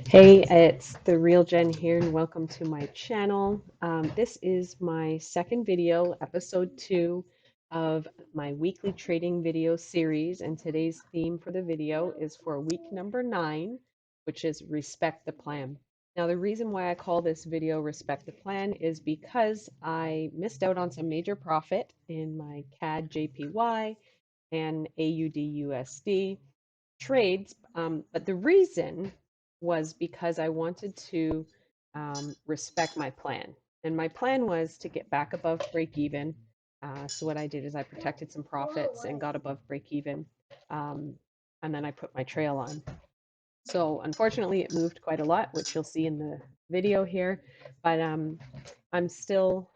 Hey, it's the real Jen here, and welcome to my channel. This is my second video, episode 2 of my weekly trading video series. And today's theme for the video is for week number 9, which is Respect the Plan. Now, the reason why I call this video Respect the Plan is because I missed out on some major profit in my CAD JPY and AUD USD trades. But the reason was because I wanted to respect my plan. And my plan was to get back above break even. So what I did is I protected some profits and got above break even. And then I put my trail on. So unfortunately, it moved quite a lot, which you'll see in the video here. But I'm still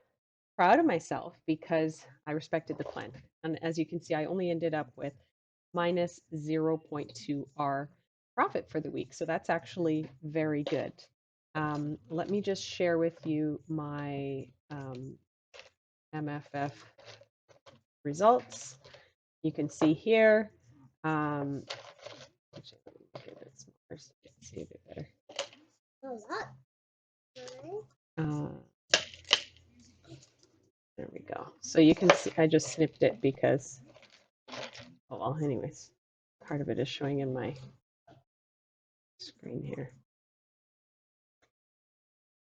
proud of myself because I respected the plan. And as you can see, I only ended up with minus 0.2 R profit for the week. So that's actually very good. Let me just share with you my MFF results. You can see here. Actually, let me make it a bit smaller so you can see a bit better. There we go. So you can see, I just snipped it because, oh well, anyways, part of it is showing in my screen here.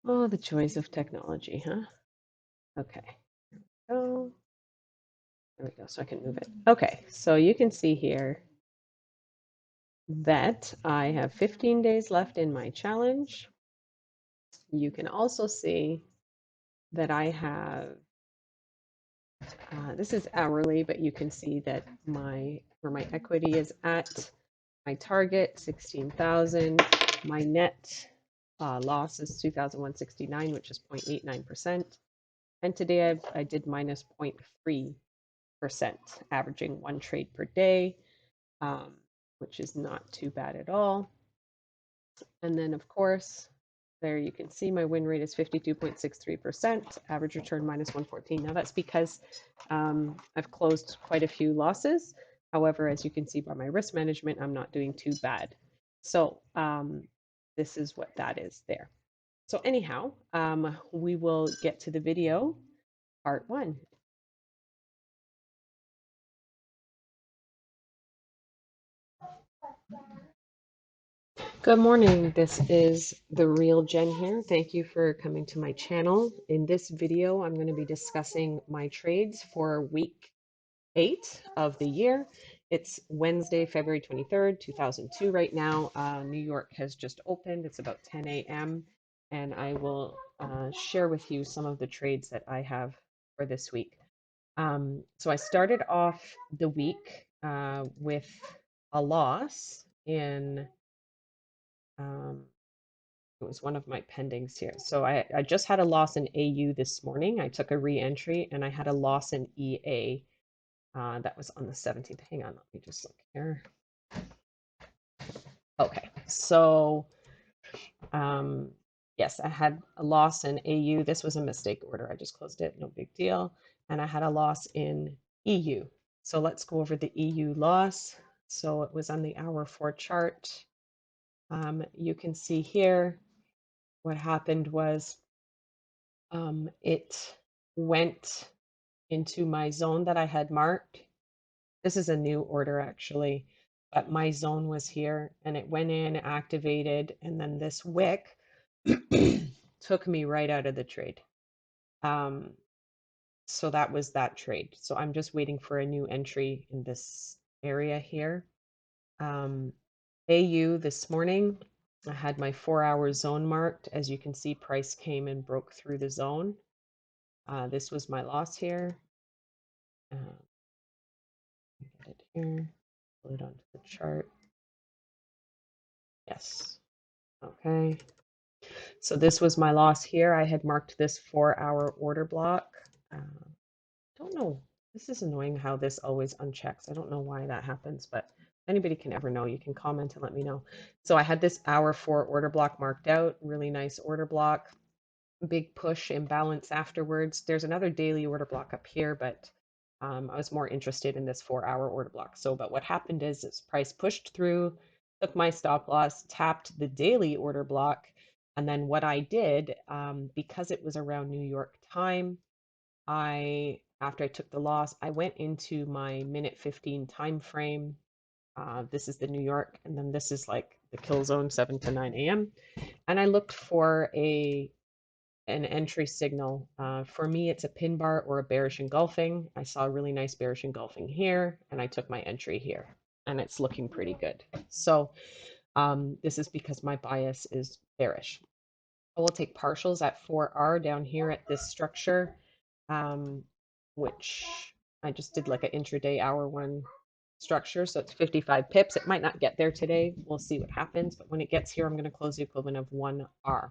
Oh, the joys of technology, huh? Okay. Oh, there we go. So I can move it. Okay. So you can see here that I have 15 days left in my challenge. You can also see that I have, this is hourly, but you can see that where my equity is at, my target, 16,000. My net loss is 2,169, which is 0.89%. And today I did minus 0.3%, averaging one trade per day, which is not too bad at all. And then, of course, there you can see my win rate is 52.63%, average return minus 114. Now, that's because I've closed quite a few losses. However, as you can see by my risk management, I'm not doing too bad. So this is what that is there. So anyhow, we will get to the video, part 1. Good morning. This is the real Jen here. Thank you for coming to my channel. In this video, I'm going to be discussing my trades for week 8 of the year. It's Wednesday, February 23rd, 2002 right now. New York has just opened. It's about 10 a.m. and I will share with you some of the trades that I have for this week. So I started off the week with a loss in it was one of my pendings here. So I just had a loss in AU this morning. I took a re-entry and I had a loss in EA. That was on the 17th. Hang on, let me just look here. Okay, so yes, I had a loss in AU. This was a mistake order. I just closed it, no big deal. And I had a loss in EU. So let's go over the EU loss. So it was on the hour 4 chart. You can see here what happened was it went into my zone that I had marked. This is a new order actually, but my zone was here and it went in, activated, and then this wick took me right out of the trade. So that was that trade. So I'm just waiting for a new entry in this area here. AU this morning, I had my 4-hour zone marked. As you can see, price came and broke through the zone. This was my loss here. Get it here, pull it onto the chart. Yes. Okay. So this was my loss here. I had marked this 4-hour order block. Don't know. This is annoying how this always unchecks. I don't know why that happens, but anybody can ever know. You can comment and let me know. So I had this hour 4 order block marked out. Really nice order block. Big push imbalance afterwards. There's another daily order block up here, but I was more interested in this 4-hour order block. So, but what happened is price pushed through took my stop loss, tapped the daily order block, and then what I did, because it was around New York time, after I took the loss, I went into my minute 15 time frame. This is the New York, and then this is like the kill zone, 7 to 9 a.m. And I looked for an entry signal. For me, it's a pin bar or a bearish engulfing. I saw a really nice bearish engulfing here, and I took my entry here, and it's looking pretty good. So this is because my bias is bearish. I will take partials at 4R down here at this structure, um, which I just did like an intraday hour one structure. So it's 55 pips. It might not get there today. We'll see what happens. But when it gets here, I'm going to close the equivalent of 1R.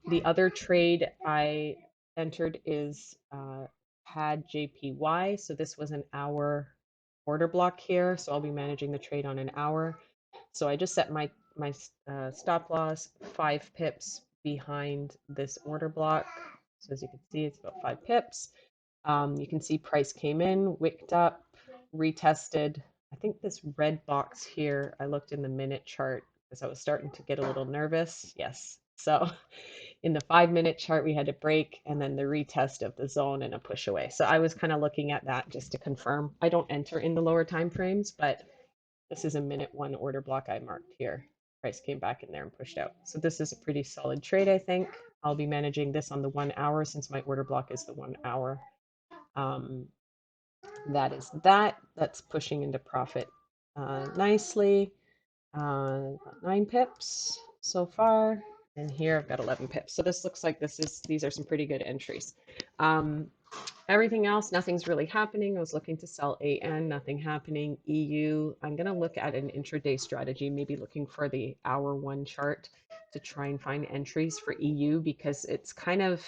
The other trade I entered is had JPY. So this was an hour order block here. So I'll be managing the trade on an hour. So I just set my stop loss 5 pips behind this order block. So as you can see, it's about 5 pips. You can see price came in, wicked up, retested. I think this red box here, I looked in the minute chart because I was starting to get a little nervous. Yes. So in the 5 minute chart, we had a break and then the retest of the zone and a push away. So I was kind of looking at that just to confirm. I don't enter in the lower time frames, but this is a minute one order block I marked here. Price came back in there and pushed out. So this is a pretty solid trade, I think. I'll be managing this on the 1 hour since my order block is the 1 hour. That is that. That's pushing into profit nicely. 9 pips so far. And here I've got 11 pips. So this looks like these are some pretty good entries. Everything else, nothing's really happening. I was looking to sell AN, nothing happening. EU, I'm going to look at an intraday strategy, maybe looking for the hour one chart to try and find entries for EU because it's kind of,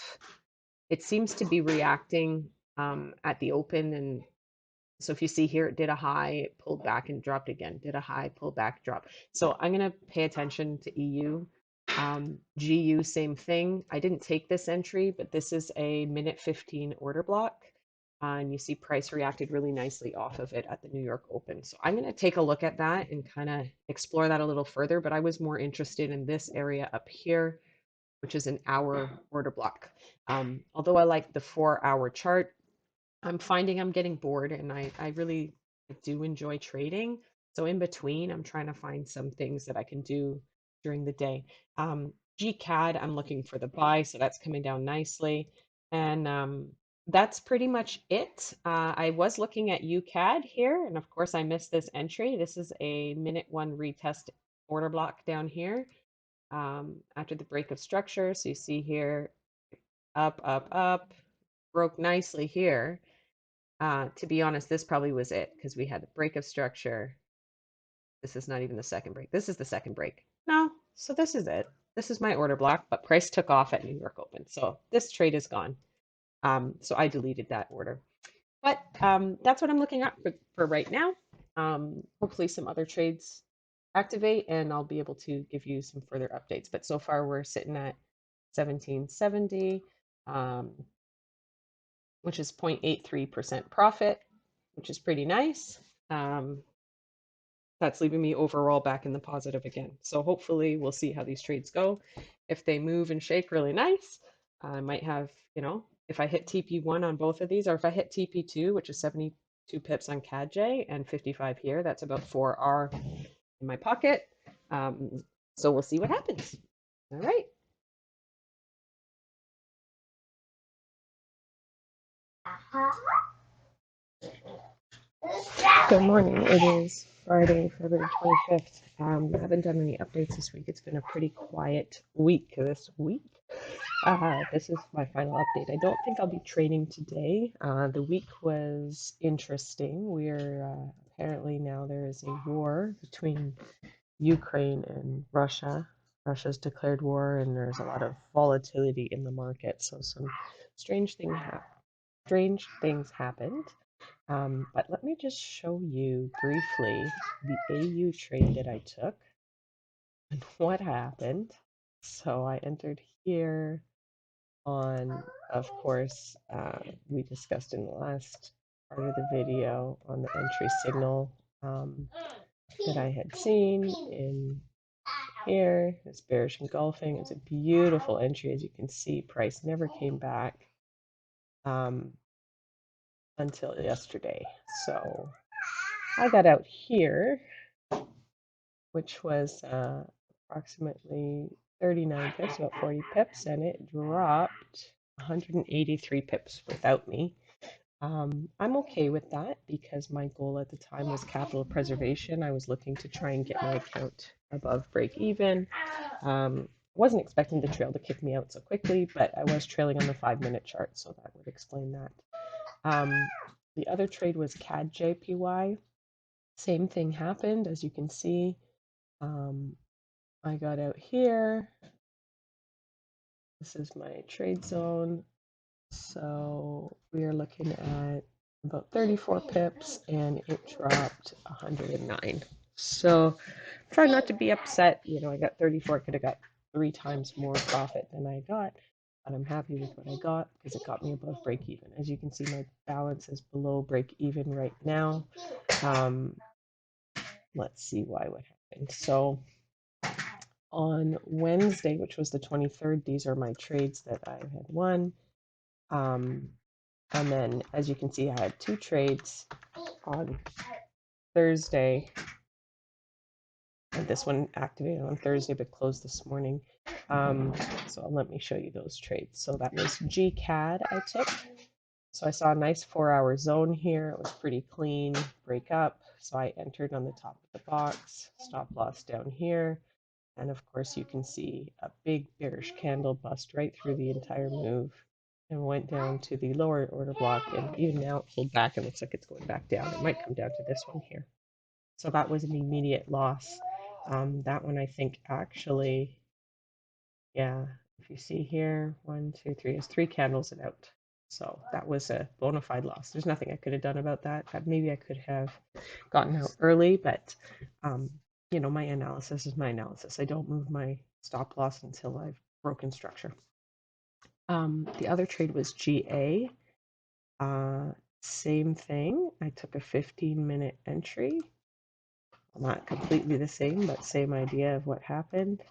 it seems to be reacting at the open. And so if you see here, it did a high, it pulled back and dropped again, did a high, pulled back, drop. So I'm going to pay attention to EU. GU, same thing. I didn't take this entry, but this is a minute 15 order block. And you see price reacted really nicely off of it at the New York Open. So I'm going to take a look at that and kind of explore that a little further. But I was more interested in this area up here, which is an hour order block. Although I like the 4 hour chart, I'm finding I'm getting bored and I really do enjoy trading. So in between, I'm trying to find some things that I can do during the day. GCAD, I'm looking for the buy, so that's coming down nicely. And that's pretty much it. I was looking at UCAD here, and of course I missed this entry. This is a minute one retest order block down here after the break of structure. So you see here, up, up, up, broke nicely here. To be honest, this probably was it because we had a break of structure. This is not even the second break. This is the second break. No, so this is it. This is my order block, but price took off at New York Open. So this trade is gone. So I deleted that order. But that's what I'm looking at for right now. Hopefully some other trades activate and I'll be able to give you some further updates. But so far we're sitting at 1770. Which is 0.83% profit, which is pretty nice. That's leaving me overall back in the positive again. So hopefully we'll see how these trades go. If they move and shake really nice, I might have, if I hit TP1 on both of these, or if I hit TP2, which is 72 pips on CADJ and 55 here, that's about 4R in my pocket. So we'll see what happens. All right. Good morning. It is Friday, February 25th. I haven't done any updates this week. It's been a pretty quiet week this week. This is my final update. I don't think I'll be trading today. The week was interesting. Apparently now there is a war between Ukraine and Russia. Russia's declared war, and there's a lot of volatility in the market. So some strange things happened. But let me just show you briefly the AU trade that I took and what happened. So I entered here on, of course, we discussed in the last part of the video on the entry signal. that I had seen in here. This bearish engulfing is a beautiful entry. As you can see, price never came back until yesterday. So I got out here, which was approximately 39 pips, about 40 pips, and it dropped 183 pips without me. I'm okay with that because my goal at the time was capital preservation. I was looking to try and get my account above break even. Wasn't expecting the trail to kick me out so quickly, but I was trailing on the 5-minute chart, so that would explain that. The other trade was CAD JPY. Same thing happened, as you can see. I got out here. This is my trade zone. So we are looking at about 34 pips and it dropped 109. So try not to be upset. You know, I got 34, could have got 3 times more profit than I got, but I'm happy with what I got because it got me above break even. As you can see, my balance is below break even right now. Let's see what happened. So on Wednesday, which was the 23rd, these are my trades that I had won. And then, as you can see, I had 2 trades on Thursday. And this one activated on Thursday but closed this morning. So let me show you those trades. So that was GCAD I took. So I saw a nice 4-hour zone here. It was pretty clean, break up. So I entered on the top of the box, stop loss down here. And of course, you can see a big bearish candle bust right through the entire move and went down to the lower order block. And even now it pulled back and looks like it's going back down. It might come down to this one here. So that was an immediate loss. That one, I think, actually, yeah, if you see here, 1, 2, 3, there's 3 candles and out. So that was a bona fide loss. There's nothing I could have done about that. Maybe I could have gotten out early, but you know, my analysis is my analysis. I don't move my stop loss until I've broken structure. The other trade was GA. Same thing. I took a 15-minute entry. Not completely the same, but same idea of what happened.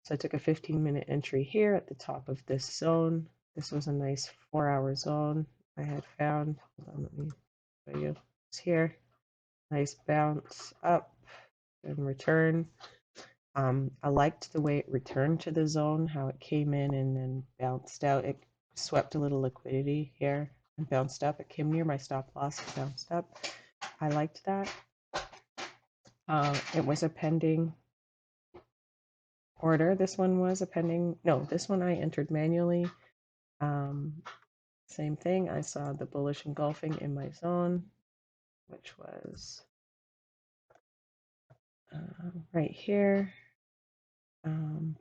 So I took a 15-minute entry here at the top of this zone. This was a nice 4-hour zone I had found. Hold on, let me show you. It's here. Nice bounce up and return. I liked the way it returned to the zone, how it came in and then bounced out. It swept a little liquidity here and bounced up. It came near my stop loss, it bounced up. I liked that. It was a pending order. This one was a pending, no, this one I entered manually. Same thing. I saw the bullish engulfing in my zone, which was right here.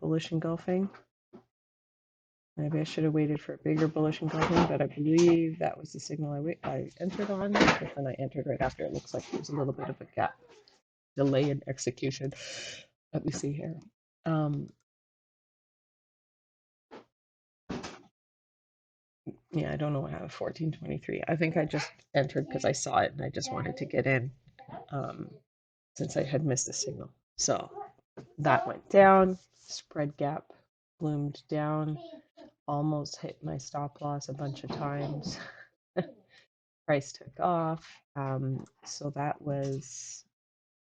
Bullish engulfing. Maybe I should have waited for a bigger bullish engulfing, but I believe that was the signal I entered on. But then I entered right after. It looks like there's a little bit of a gap, delay in execution. Let me see here. Yeah, I don't know what happened. 1423. I think I just entered because I saw it and I just wanted to get in since I had missed the signal. So that went down. Spread gap bloomed down. Almost hit my stop loss a bunch of times. Price took off. So that was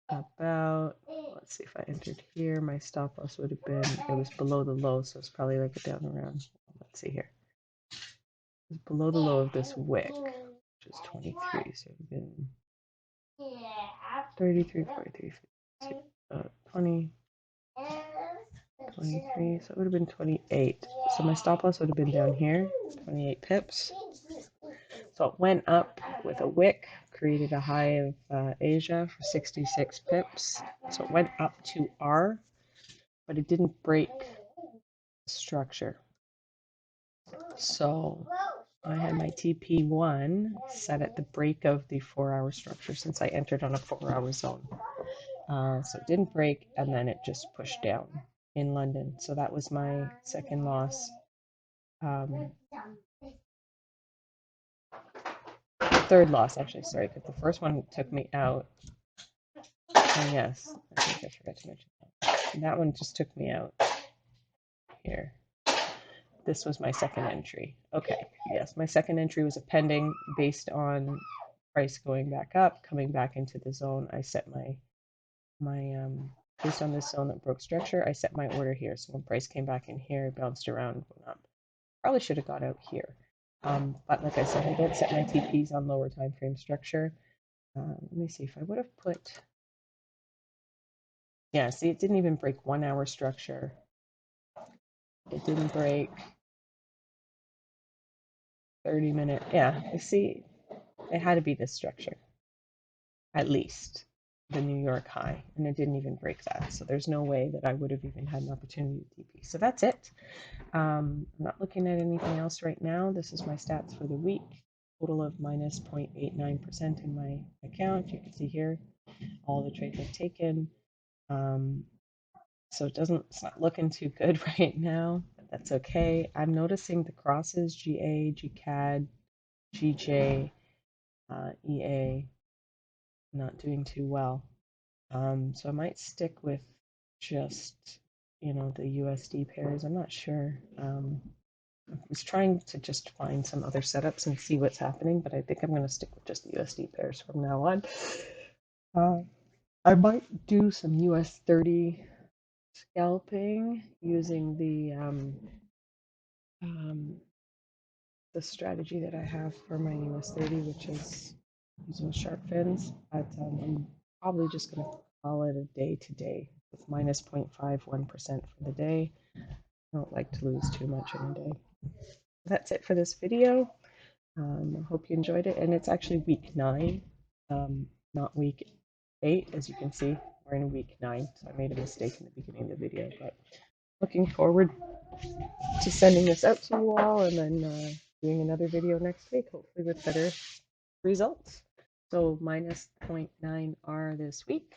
about, let's see if I entered here, my stop loss would have been, it was below the low, so it's probably like down around, let's see here. It was below the low of this wick, which is 23, so it would have been 33, 43, 20, 23, so it would have been 28. So my stop loss would have been down here, 28 pips. So it went up with a wick, created a high of Asia for 66 pips. So it went up to R, but it didn't break structure. So I had my TP1 set at the break of the 4-hour structure since I entered on a 4-hour zone. So it didn't break, and then it just pushed down in London. So that was my second loss. Third loss, actually, sorry, because the first one took me out. Oh, yes, I think I forgot to mention that. That one just took me out here. This was my second entry. Okay, yes, my second entry was a pending based on price going back up, coming back into the zone. I set my based on this zone that broke structure, I set my order here. So when price came back in here, it bounced around, went up. Probably should have got out here. But like I said, I don't set my TPs on lower time frame structure. Let me see if I would have put, yeah, see, it didn't even break 1 hour structure. It didn't break 30-minute. Yeah, I see, it had to be this structure, at least the New York high, and it didn't even break that. So there's no way that I would have even had an opportunity to TP. So that's it. I'm not looking at anything else right now. This is my stats for the week. Total of minus 0.89% in my account. You can see here all the trades I've taken. So it's not looking too good right now, but that's okay. I'm noticing the crosses GA, GCAD, GJ, EA not doing too well. So I might stick with just, the USD pairs. I'm not sure. I was trying to just find some other setups and see what's happening, but I think I'm going to stick with just the USD pairs from now on. I might do some US 30 scalping using the strategy that I have for my US 30, which is using sharp fins. But I'm probably just going to call it a day today with minus 0.51% for the day. I don't like to lose too much in a day. That's it for this video. I hope you enjoyed it. And it's actually week 9, not week 8. As you can see, we're in week 9. So I made a mistake in the beginning of the video. But looking forward to sending this out to you all and then doing another video next week, hopefully with better results. So minus 0.9 R this week.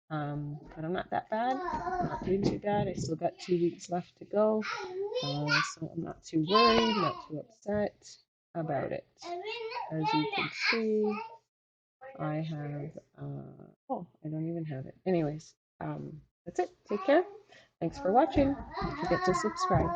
But I'm not that bad. I'm not doing too bad. I still got 2 weeks left to go. So I'm not too worried, not too upset about it. As you can see, I have, oh, I don't even have it. Anyways, that's it. Take care. Thanks for watching. Don't forget to subscribe.